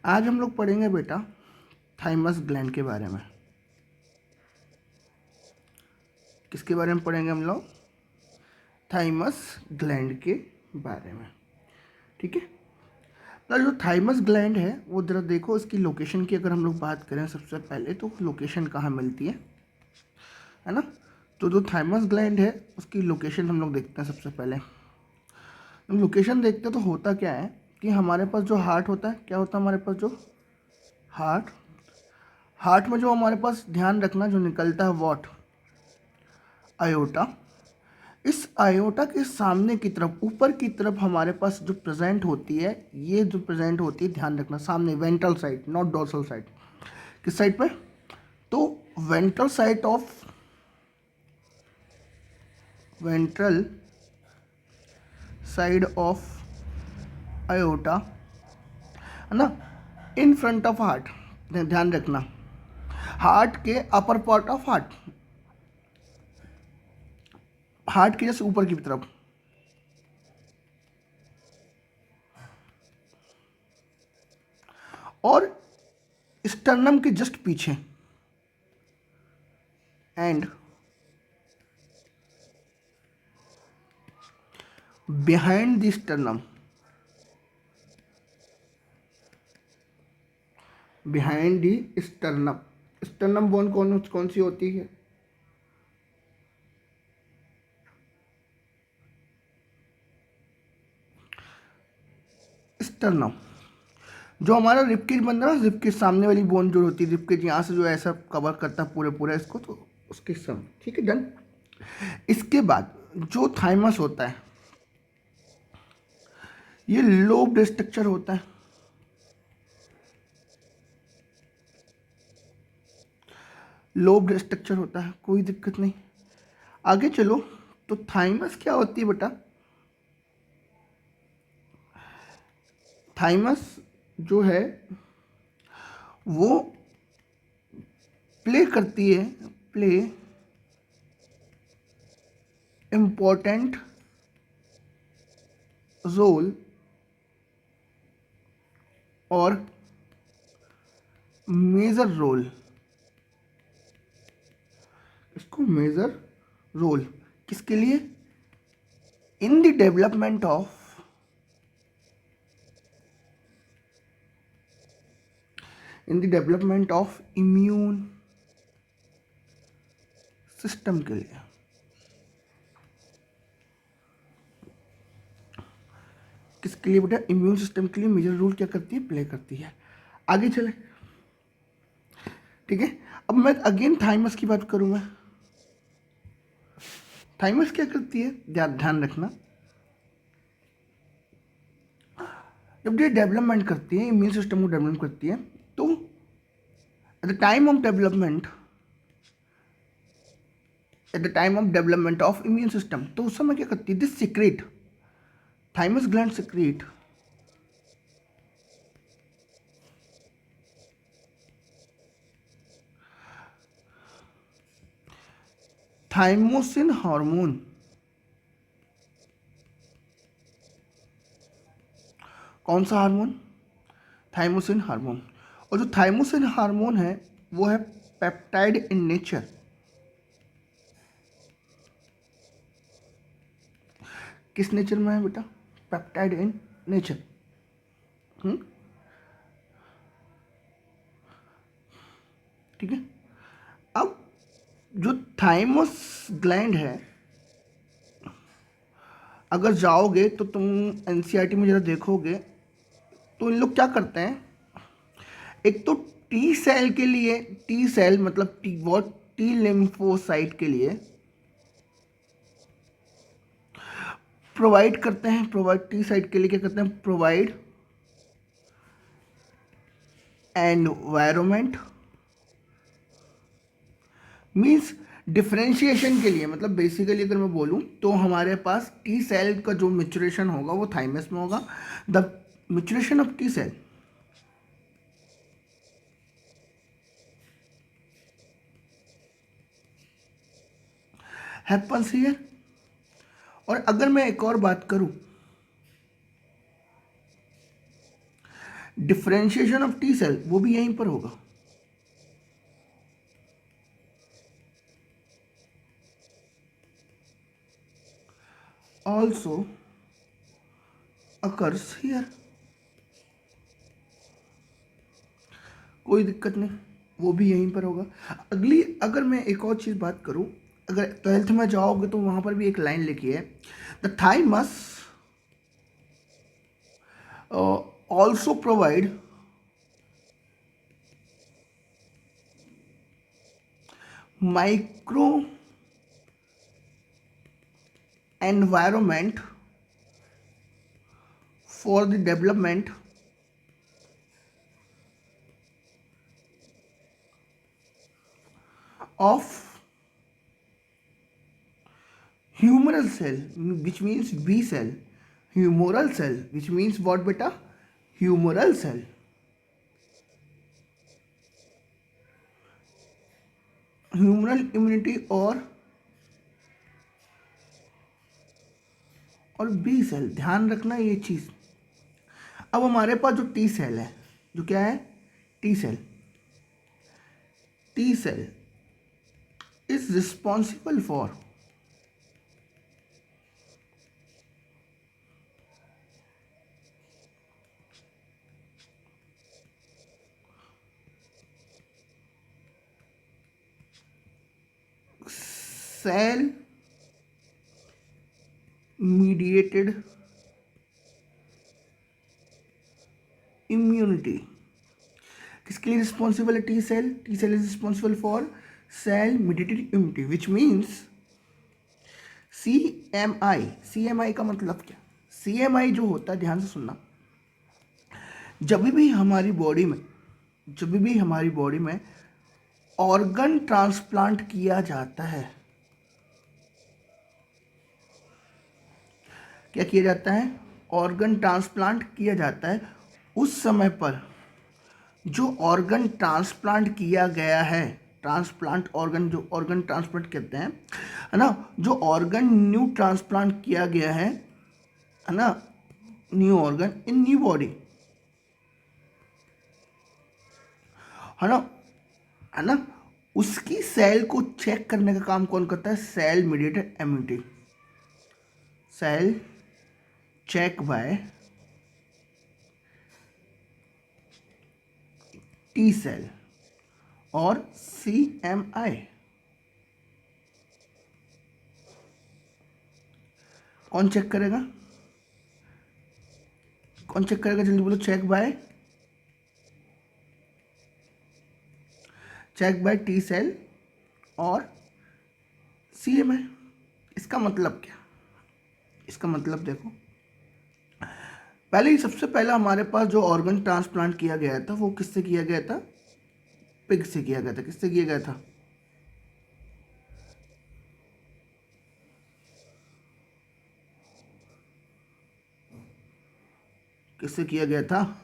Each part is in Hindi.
आज हम लोग पढ़ेंगे बेटा थाइमस ग्लैंड के बारे में। किसके बारे में पढ़ेंगे हम लोग? थाइमस ग्लैंड के बारे में। ठीक है। तो जो थाइमस ग्लैंड है वो जरा देखो, इसकी लोकेशन की अगर हम लोग बात करें सबसे पहले तो लोकेशन कहाँ मिलती है ना। तो जो थाइमस ग्लैंड है उसकी लोकेशन हम लोग देखते हैं। सबसे पहले हम लोकेशन देखते हैं तो होता क्या है कि हमारे पास जो हार्ट होता है, क्या होता है हमारे पास जो हार्ट हार्ट में जो हमारे पास ध्यान रखना जो निकलता है वॉट आयोटा। इस आयोटा के सामने की तरफ ऊपर की तरफ हमारे पास जो प्रेजेंट होती है, ये जो प्रेजेंट होती है ध्यान रखना सामने ventral side, not dorsal side. किस साइड पे? तो ventral side of ventral side of iota है ना, इन फ्रंट ऑफ हार्ट। ध्यान रखना हार्ट के अपर पार्ट ऑफ हार्ट के जैसे ऊपर की तरफ। और स्टर्नम के जस्ट पीछे and behind the sternum, behind the sternum. Sternum bone कौन सी होती है? स्टर्नम जो हमारा रिब केज बनता है ना, रिब के सामने वाली बोन जो होती है, रिब केज यहाँ से जो ऐसा कवर करता है पूरे पूरा इसको, तो उसके सम। ठीक है, डन। इसके बाद जो थाइमस होता है ये लोब्ड स्ट्रक्चर होता है। लोब्ड स्ट्रक्चर होता है, कोई दिक्कत नहीं। आगे चलो, तो थाइमस क्या होती है बेटा? थाइमस जो है वो प्ले करती है, प्ले इम्पोर्टेंट रोल और मेजर रोल। इसको मेजर रोल किसके लिए? In the development of immune system के लिए। किसके लिए बेटा? इम्यून सिस्टम के लिए मेजर रोल क्या करती है? प्ले करती है। आगे चले, ठीक है। अब मैं अगेन थाइमस की बात करूंगा। थाइमस क्या करती है? ध्यान रखना, जब ये डेवलपमेंट करती है, इम्यून सिस्टम को डेवलप करती है, तो at the time of development of immune system, तो उस समय क्या करती है? This secret, thymus gland secret thymosin hormone. कौन सा हार्मोन? Thymosin hormone. और जो थाइमोसिन हार्मोन है वो है पेप्टाइड इन नेचर। किस नेचर में है बेटा? Peptide in nature. ठीक है। अब जो थाइमस ग्लैंड है, अगर जाओगे तो तुम एनसीईआरटी में जरा देखोगे तो इन लोग क्या करते हैं, एक तो टी सेल के लिए, टी सेल मतलब टी लिम्फोसाइट के लिए प्रोवाइड करते हैं, टी साइट के लिए क्या करते हैं? प्रोवाइड एनवायरमेंट, मीन्स डिफ्रेंशिएशन के लिए। मतलब बेसिकली अगर मैं बोलूं तो हमारे पास टी सेल का जो मेचुरेशन होगा वो थाइमस में होगा। The maturation of T cell happens here. और अगर मैं एक और बात करूं, डिफरेंशिएशन ऑफ टी सेल वो भी यहीं पर होगा। ऑल्सो अकर्स हियर, कोई दिक्कत नहीं, वो भी यहीं पर होगा। अगली अगर मैं एक और चीज़ बात करूं, अगर 12th में जाओगे तो वहां पर भी एक लाइन लिखी है, the thymus also provide micro environment for the development of humoral cell, which means B cell, humoral cell, which means what beta? Humoral cell. Humoral immunity और बी सेल, ध्यान रखना ये चीज़। अब हमारे पास जो टी सेल है, जो क्या है, T cell, T cell is responsible for cell mediated immunity। किसके लिए रिस्पॉन्सिबल है T cell? T cell is responsible for cell mediated immunity, which means CMI। CMI का मतलब क्या? CMI जो होता है, ध्यान से सुनना, जब भी हमारी बॉडी में ऑर्गन ट्रांसप्लांट किया जाता है, क्या किया जाता है? ऑर्गन ट्रांसप्लांट किया जाता है। उस समय पर जो ऑर्गन ट्रांसप्लांट किया गया है, ट्रांसप्लांट ऑर्गन, जो ऑर्गन ट्रांसप्लांट कहते हैं, है ना, जो ऑर्गन न्यू ट्रांसप्लांट किया गया है ना, new organ in new body, है ना, उसकी सेल को चेक करने का काम कौन करता है? Cell mediated immunity. Cell check by T cell और CMI। कौन चेक करेगा? कौन चेक करेगा? जल्दी बोलो। चेक बाय टी सेल और CMI। इसका मतलब क्या? इसका मतलब देखो, पहले ही सबसे पहला हमारे पास जो ऑर्गन ट्रांसप्लांट किया गया था वो किससे किया गया था? पिग से किया गया था। किससे किया गया था? किससे किया गया था?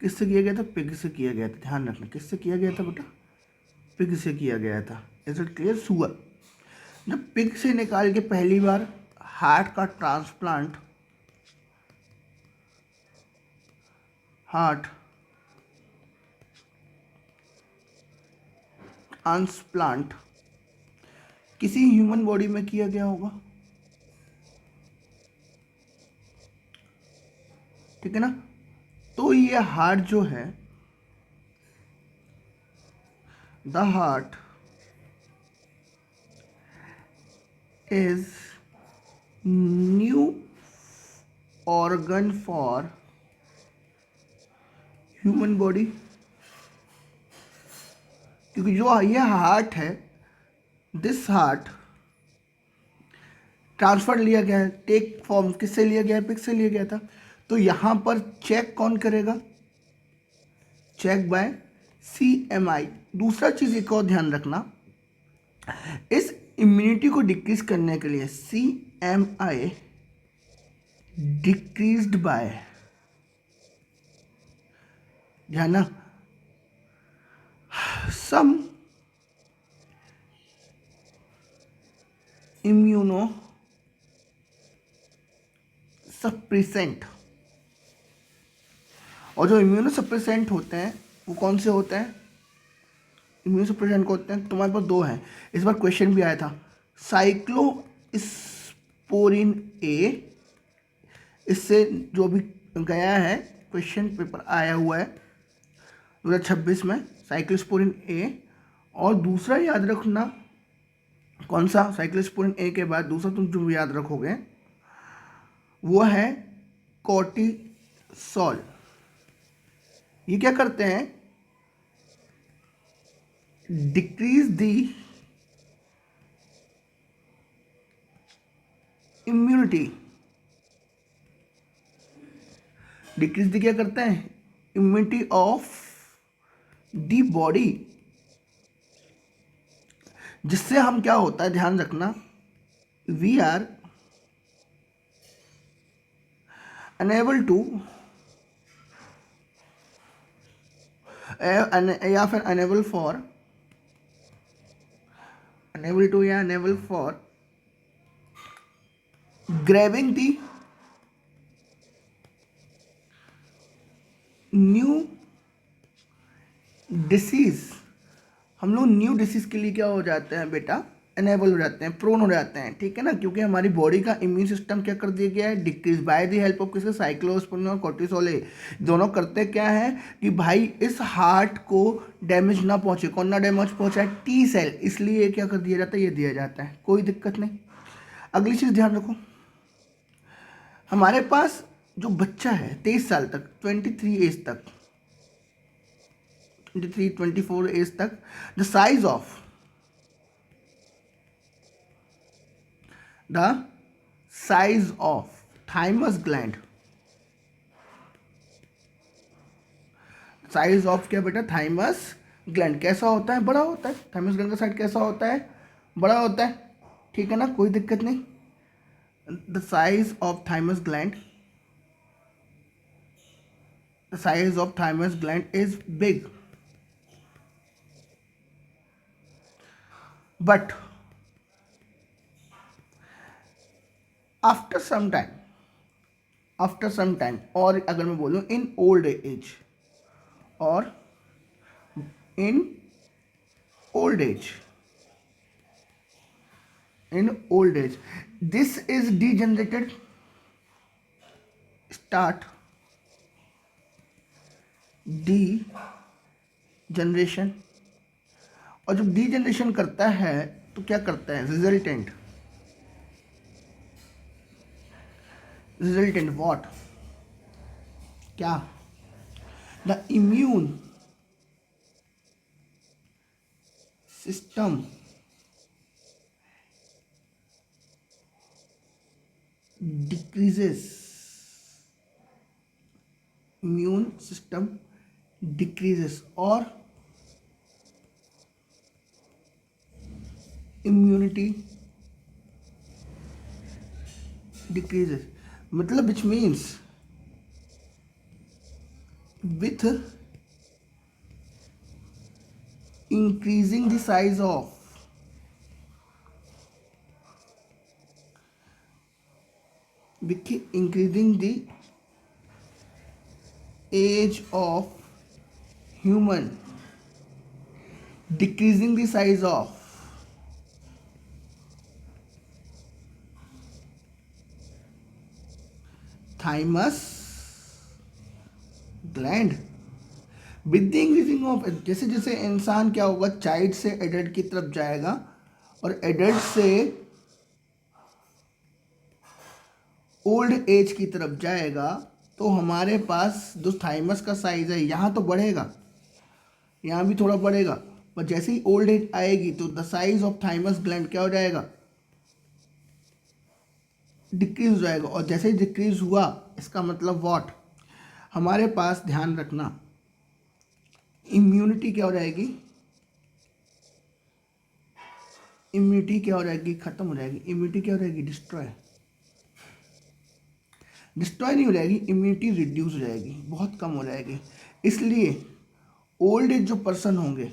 किससे किया गया था? पिग से किया गया था। ध्यान रखना, किससे किया गया था बेटा? पिग से किया गया था। Is it clear? सुअर। जब पिग से निकाल के पहली बार हार्ट का ट्रांसप्लांट, हार्ट ट्रांसप्लांट किसी ह्यूमन बॉडी में किया गया होगा, ठीक है ना, तो ये हार्ट जो है, the heart is new organ for human body, क्योंकि जो ये हार्ट है, दिस हार्ट ट्रांसफर लिया गया है, टेक फॉर्म किससे लिया गया है? पिग से लिया गया था। तो यहाँ पर चेक कौन करेगा? Check by CMI। दूसरा चीज़ एक और ध्यान रखना, इस इम्यूनिटी को डिक्रीज करने के लिए CMI डिक्रीज्ड बाय, ध्यान ना, सम इम्यूनो सप्रेसेंट। और जो इम्यूनो सप्रेसेंट होते हैं वो कौन से होते हैं? इम्यूनो सप्रेसेंट होते हैं, तुम्हारे पास दो हैं, इस बार क्वेश्चन भी आया था, साइक्लोस्पोरिन ए, इससे जो भी गया है क्वेश्चन पेपर आया हुआ है 2026 में, साइक्लोस्पोरिन ए। और दूसरा याद रखना, कौन सा? साइक्लोस्पोरिन ए के बाद दूसरा तुम जो याद रखोगे वो है कोर्टिसोल। ये क्या करते हैं? Decrease the immunity, decrease the क्या करते हैं? इम्यूनिटी ऑफ द बॉडी, जिससे हम क्या होता है, ध्यान रखना, वी आर अनेबल टू, या फिर अनेबल फॉर, अनेबल टू या enable for grabbing the new disease. हम लोग न्यू डिसीज के लिए क्या हो जाते हैं बेटा? अनेबल हो जाते हैं, प्रोन हो जाते हैं, ठीक है ना, क्योंकि हमारी बॉडी का इम्यून सिस्टम क्या कर दिया गया है? Decrease by the help of किसके? साइक्लोस्पोरिन और कोर्टिसोल। दोनों करते क्या है कि भाई इस हार्ट को डैमेज ना पहुंचे। कौन ना डैमेज पहुंचा है? T सेल, इसलिए क्या कर दिया जाता है? ये दिया जाता है, कोई दिक्कत नहीं। अगली चीज़ ध्यान रखो, हमारे पास जो बच्चा है 23 साल तक, 23 एज तक, 24 एज तक, the size of thymus gland, size of क्या बेटा? थाइमस ग्लैंड कैसा होता है? बड़ा होता है। थाइमस ग्लैंड का साइज कैसा होता है? बड़ा होता है, ठीक है ना, कोई दिक्कत नहीं। The size of thymus gland, the size of thymus gland is big, but after some time, और अगर मैं बोलूँ in old age, और in old age, this is degenerated, start degeneration। और जब डीजनरेशन करता है तो क्या करता है? Resultant what? क्या? The immune system decreases, immune system decreases, और इम्यूनिटी डिक्रीजेस, मतलब which means with increasing the size of increasing the age of human, decreasing the size of thymus gland with the increasing of, जैसे जैसे इंसान क्या होगा, चाइल्ड से एडल्ट की तरफ जाएगा और एडल्ट से ओल्ड एज की तरफ जाएगा, तो हमारे पास जो थाइमस का साइज है यहाँ तो बढ़ेगा, यहाँ भी थोड़ा बढ़ेगा, पर जैसे ही ओल्ड एज आएगी तो the size of thymus gland क्या हो जाएगा? डिक्रीज हो जाएगा। और जैसे ही डिक्रीज हुआ इसका मतलब व्हाट, हमारे पास ध्यान रखना इम्यूनिटी क्या हो जाएगी, इम्यूनिटी क्या हो जाएगी, खत्म हो जाएगी। इम्यूनिटी क्या हो जाएगी, डिस्ट्रॉय, डिस्ट्रॉय नहीं हो जाएगी, इम्यूनिटी रिड्यूस हो जाएगी, बहुत कम हो जाएगी। इसलिए ओल्ड एज जो पर्सन होंगे,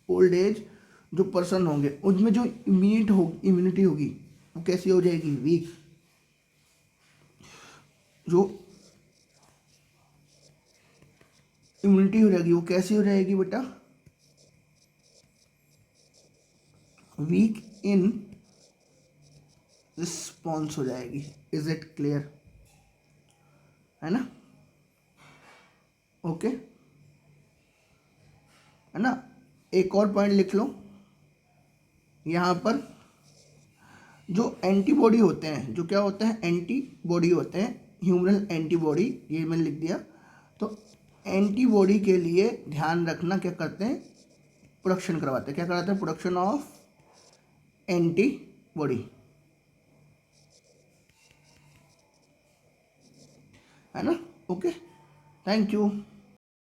ओल्ड एज जो पर्सन होंगे उनमें जो इम्यूनिटी होगी वो कैसी हो जाएगी, वीक। जो इम्यूनिटी हो जाएगी वो कैसी हो जाएगी बेटा, वीक इन रिस्पॉन्स हो जाएगी। इज इट क्लियर, है ना, ओके, है ना। एक और पॉइंट लिख लो यहाँ पर, जो एंटीबॉडी होते हैं, जो क्या होते हैं, एंटीबॉडी होते हैं, ह्यूमरल एंटीबॉडी, ये मैंने लिख दिया। तो एंटीबॉडी के लिए ध्यान रखना क्या करते हैं, प्रोडक्शन करवाते हैं, क्या कराते हैं, प्रोडक्शन ऑफ एंटीबॉडी, है ना, ओके, थैंक यू।